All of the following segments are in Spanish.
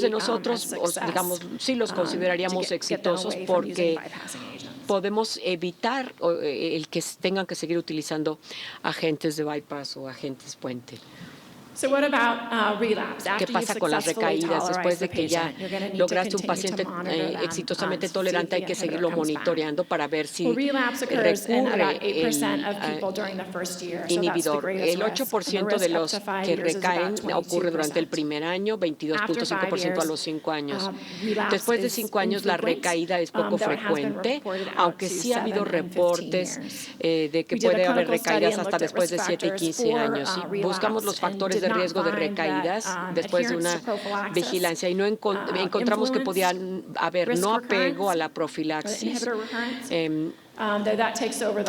de nosotros, digamos, sí los consideraríamos exitosos porque podemos evitar el que tengan que seguir utilizando agentes de bypass o agentes puente. ¿Qué pasa con las recaídas? Después de que ya lograste un paciente exitosamente tolerante, hay que seguirlo monitoreando para ver si recurre el inhibidor. El 8% de los que recaen ocurre durante el primer año, 22.5% a los 5 años. Después de 5 años, la recaída es poco frecuente, aunque sí ha habido reportes de que puede haber recaídas hasta después de 7 y 15 años. Y buscamos los factores de riesgo de recaídas después de una vigilancia y no encontramos que podían haber no apego a la profilaxis,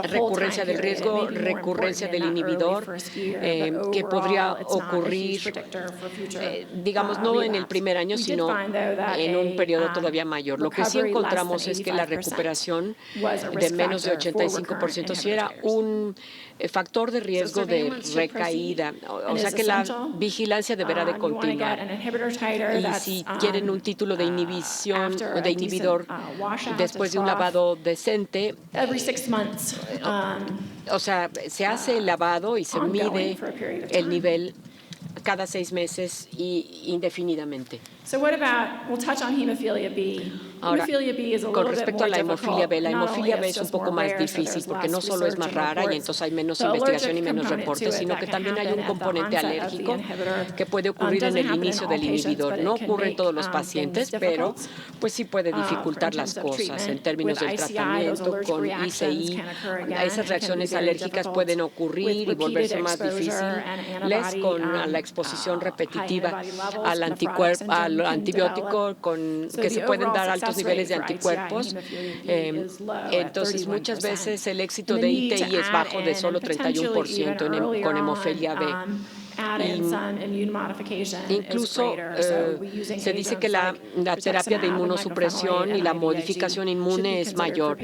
recurrencia del riesgo, recurrencia del inhibidor, que podría ocurrir, digamos, no en el primer año, sino en un periodo todavía mayor. Lo que sí encontramos es que la recuperación de menos de 85% sí era un factor de riesgo de recaída, o sea que la vigilancia deberá de continuar. Y si quieren un título de inhibición o de inhibidor después de un lavado decente, o sea, se hace el lavado y se mide el nivel cada 6 meses y indefinidamente. Ahora, con respecto a la hemofilia B, la hemofilia B es un poco más difícil porque no solo es más rara y entonces hay menos investigación y menos reportes, sino que también hay un componente alérgico que puede ocurrir en el inicio del inhibidor. No ocurre en todos los pacientes, pero pues sí puede dificultar las cosas en términos del tratamiento con ICI. Esas reacciones alérgicas pueden ocurrir y volverse más difíciles con la exposición repetitiva al antibiótico que se pueden dar altos niveles de anticuerpos. Entonces, muchas veces el éxito de ITI es bajo, de solo 31% con hemofilia B. Incluso se dice que la terapia de inmunosupresión y la modificación inmune es mayor.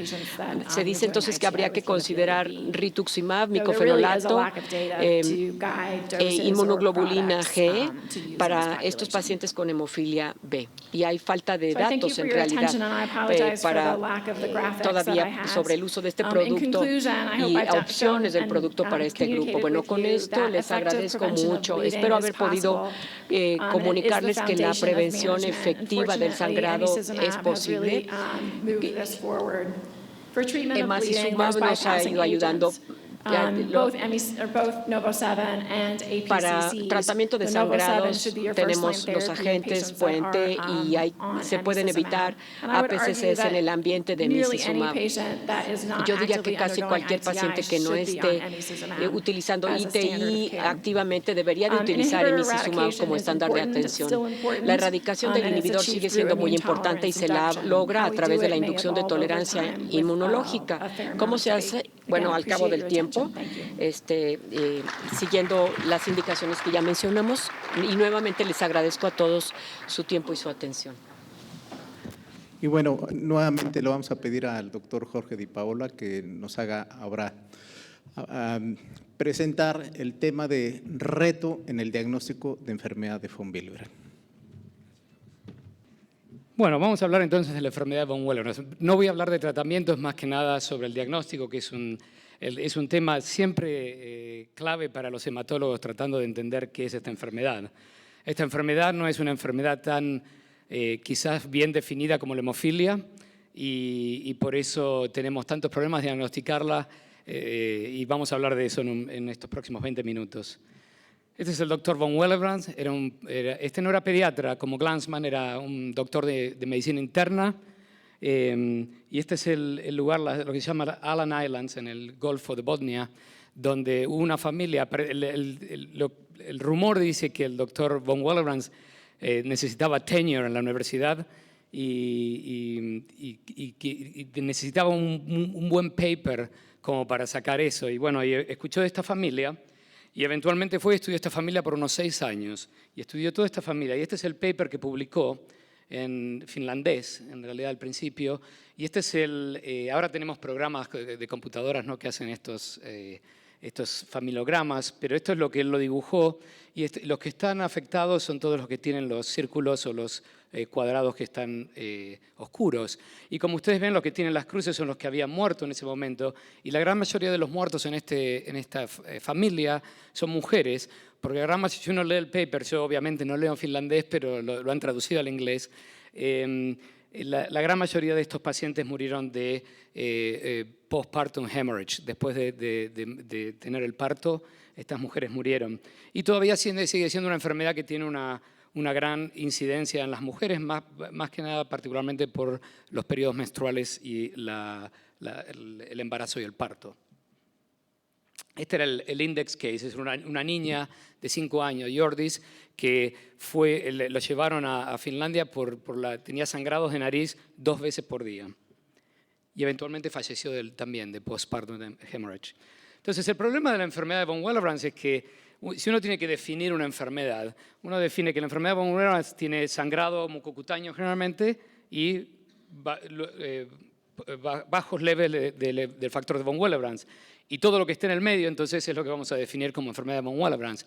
Se dice entonces que habría que considerar rituximab, micofenolato, inmunoglobulina G para estos pacientes con hemofilia B. Y hay falta de datos en realidad todavía sobre el uso de este producto y opciones del producto para este grupo. Bueno, con esto les agradezco mucho. Espero haber podido comunicarles que la prevención efectiva del sangrado es posible. Emacizumab nos ha ido ayudando para tratamiento de sangrados. Tenemos los agentes puente y se pueden evitar APCCs en el ambiente de emicizumab. Yo diría que casi cualquier paciente que no esté utilizando ITI activamente debería de utilizar emicizumab como estándar de atención. La erradicación del inhibidor sigue siendo muy importante y se la logra a través de la inducción de tolerancia inmunológica. ¿Cómo se hace? Bueno, al cabo del tiempo, siguiendo las indicaciones que ya mencionamos, y nuevamente les agradezco a todos su tiempo y su atención. Y bueno, nuevamente le vamos a pedir al doctor Jorge Di Paola que nos haga ahora presentar el tema de reto en el diagnóstico de enfermedad de von Willebrand. Bueno, vamos a hablar entonces de la enfermedad de von Willebrand. No voy a hablar de tratamiento, es más que nada sobre el diagnóstico, que es un tema siempre clave para los hematólogos tratando de entender qué es esta enfermedad. Esta enfermedad no es una enfermedad tan quizás bien definida como la hemofilia y por eso tenemos tantos problemas de diagnosticarla y vamos a hablar de eso en estos próximos 20 minutos. Este es el doctor von Willebrand. Este no era pediatra como Glanzmann, era un doctor de medicina interna. Y este es el lugar, lo que se llama Alan Islands, en el Golfo de Botnia, donde hubo una familia. El rumor dice que el doctor von Willebrand necesitaba tenure en la universidad y necesitaba un buen paper como para sacar eso. Y bueno, y escuchó de esta familia. Y eventualmente fue y estudió esta familia por unos 6 años. Y estudió toda esta familia. Y este es el paper que publicó en finlandés, en realidad al principio. Y este es ahora tenemos programas de computadoras, ¿no?, que hacen estos familogramas, pero esto es lo que él lo dibujó, y los que están afectados son todos los que tienen los círculos o los cuadrados que están oscuros. Y como ustedes ven, los que tienen las cruces son los que habían muerto en ese momento, y la gran mayoría de los muertos en esta familia son mujeres, porque si uno lee el paper, yo obviamente no leo en finlandés, pero lo han traducido al inglés, la gran mayoría de estos pacientes murieron de postpartum hemorrhage. Después de tener el parto, estas mujeres murieron. Y todavía sigue siendo una enfermedad que tiene una gran incidencia en las mujeres, más que nada particularmente por los periodos menstruales y el embarazo y el parto. Este era el index case, es una niña de 5 años, Jordis, que lo llevaron a Finlandia tenía sangrados de nariz 2 veces por día. Y eventualmente falleció también de postpartum hemorrhage. Entonces, el problema de la enfermedad de von Willebrand es que si uno tiene que definir una enfermedad, uno define que la enfermedad de von Willebrand tiene sangrado mucocutáneo generalmente y bajos levels del factor de von Willebrand. Y todo lo que esté en el medio, entonces, es lo que vamos a definir como enfermedad de von Willebrand.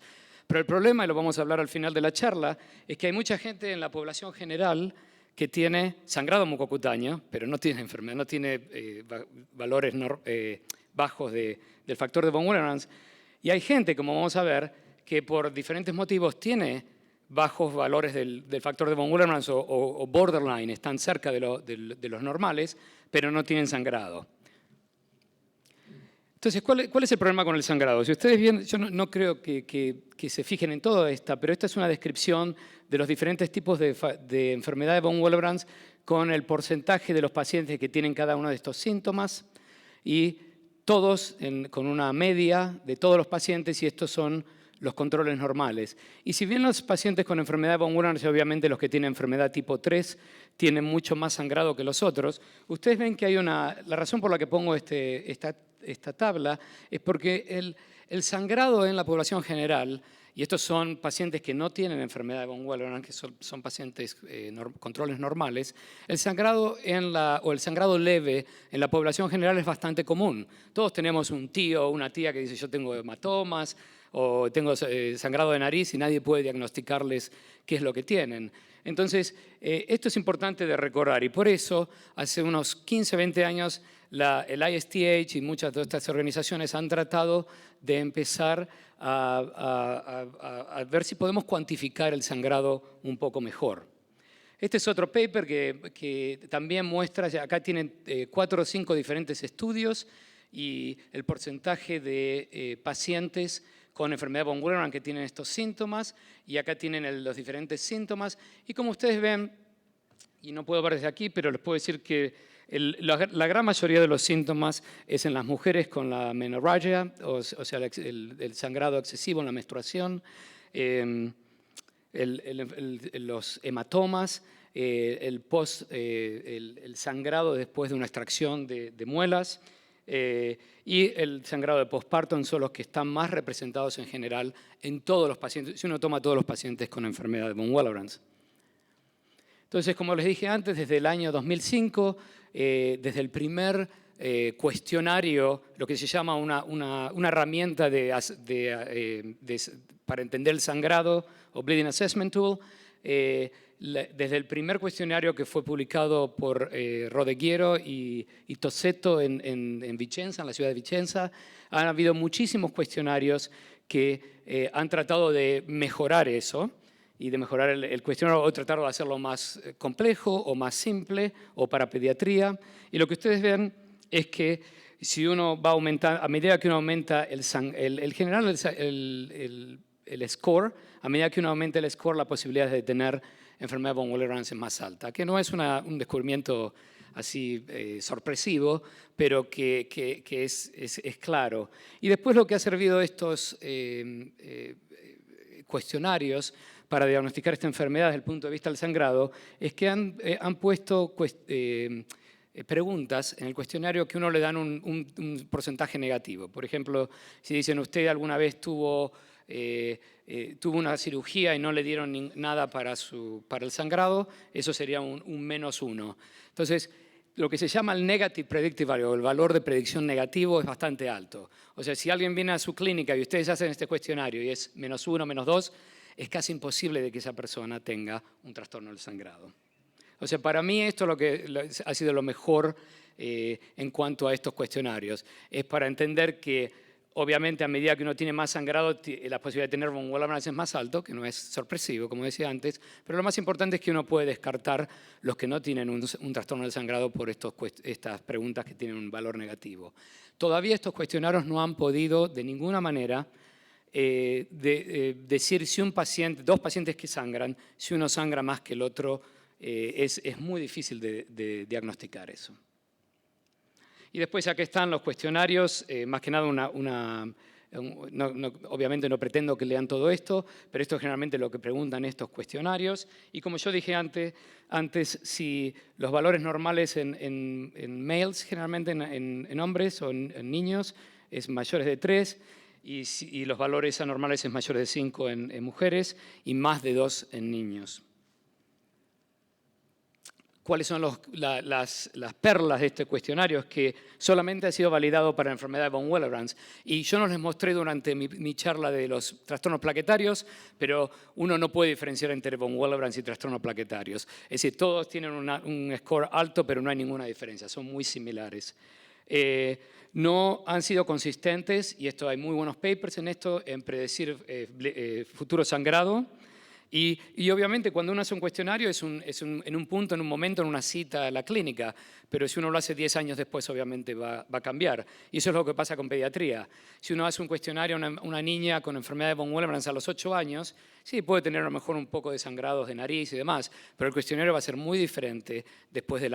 Pero el problema, y lo vamos a hablar al final de la charla, es que hay mucha gente en la población general que tiene sangrado mucocutáneo, pero no tiene enfermedad, no tiene valores bajos del factor de von Willebrand. Y hay gente, como vamos a ver, que por diferentes motivos tiene bajos valores del factor de von Willebrand o borderline, están cerca de los normales, pero no tienen sangrado. Entonces, ¿cuál es el problema con el sangrado? Si ustedes ven, yo no creo que se fijen en toda esta, pero esta es una descripción de los diferentes tipos de enfermedad de von Willebrand con el porcentaje de los pacientes que tienen cada uno de estos síntomas y todos con una media de todos los pacientes, y estos son los controles normales. Y si bien los pacientes con enfermedad de von Willebrand, obviamente los que tienen enfermedad tipo 3, tienen mucho más sangrado que los otros, ustedes ven que hay la razón por la que pongo esta tabla es porque el sangrado en la población general, y estos son pacientes que no tienen enfermedad de von Willebrand, que son pacientes controles normales, el sangrado o el sangrado leve en la población general es bastante común. Todos tenemos un tío o una tía que dice yo tengo hematomas o tengo sangrado de nariz y nadie puede diagnosticarles qué es lo que tienen. Entonces, esto es importante de recordar y por eso hace unos 15, 20 años el ISTH y muchas de estas organizaciones han tratado de empezar a ver si podemos cuantificar el sangrado un poco mejor. Este es otro paper que también muestra, acá tienen 4 o 5 diferentes estudios y el porcentaje de pacientes con enfermedad de von Willebrand que tienen estos síntomas, y acá tienen los diferentes síntomas. Y como ustedes ven, y no puedo ver desde aquí, pero les puedo decir que la gran mayoría de los síntomas es en las mujeres con la menorragia, o sea, el sangrado excesivo en la menstruación, los hematomas, el sangrado después de una extracción de muelas, y el sangrado de postpartum son los que están más representados en general en todos los pacientes, si uno toma todos los pacientes con enfermedad de von Willebrand. Entonces, como les dije antes, desde el año 2005, desde el primer cuestionario, lo que se llama una herramienta para entender el sangrado, o Bleeding Assessment Tool, desde el primer cuestionario que fue publicado por Rodeghiero y Tosetto en Vicenza, en la ciudad de Vicenza, han habido muchísimos cuestionarios que han tratado de mejorar eso y de mejorar el cuestionario o tratar de hacerlo más complejo o más simple o para pediatría. Y lo que ustedes ven es que si uno va a aumentar, a medida que uno aumenta el score, a medida que uno aumenta el score, la posibilidad de tener enfermedad de von Willebrand es más alta, que no es un descubrimiento así sorpresivo, pero que es claro. Y después lo que ha servido estos cuestionarios para diagnosticar esta enfermedad desde el punto de vista del sangrado es que han puesto preguntas en el cuestionario que uno le dan un porcentaje negativo. Por ejemplo, si dicen usted alguna vez tuvo una cirugía y no le dieron nada para el sangrado, eso sería un -1. Entonces, lo que se llama el negative predictive value, o el valor de predicción negativo, es bastante alto. O sea, si alguien viene a su clínica y ustedes hacen este cuestionario y es -1, -2, es casi imposible de que esa persona tenga un trastorno del sangrado. O sea, para mí esto es lo que ha sido lo mejor en cuanto a estos cuestionarios. Es para entender que, obviamente, a medida que uno tiene más sangrado, la posibilidad de tener von Willebrand es más alto, que no es sorpresivo, como decía antes, pero lo más importante es que uno puede descartar los que no tienen un trastorno del sangrado por estas preguntas que tienen un valor negativo. Todavía estos cuestionarios no han podido, de ninguna manera, decir si dos pacientes que sangran, si uno sangra más que el otro, es muy difícil de diagnosticar eso. Y después aquí están los cuestionarios, más que nada obviamente no pretendo que lean todo esto, pero esto es generalmente lo que preguntan estos cuestionarios. Y como yo dije antes si los valores normales en males, generalmente en hombres o en niños, es mayores de 3, y los valores anormales es mayores de 5 en mujeres y más de 2 en niños. ¿Cuáles son las perlas de este cuestionario? Es que solamente ha sido validado para la enfermedad de von Willebrand. Y yo no les mostré durante mi charla de los trastornos plaquetarios, pero uno no puede diferenciar entre von Willebrand y trastornos plaquetarios. Es decir, todos tienen un score alto, pero no hay ninguna diferencia, son muy similares. No han sido consistentes, y hay muy buenos papers en esto, en predecir futuro sangrado. Y obviamente cuando uno hace un cuestionario es en un punto, en un momento, en una cita a la clínica, pero si uno lo hace 10 años después obviamente va a cambiar. Y eso es lo que pasa con pediatría. Si uno hace un cuestionario a una niña con enfermedad de von Willebrand a los 8 años, sí, puede tener a lo mejor un poco de sangrados de nariz y demás, pero el cuestionario va a ser muy diferente después de la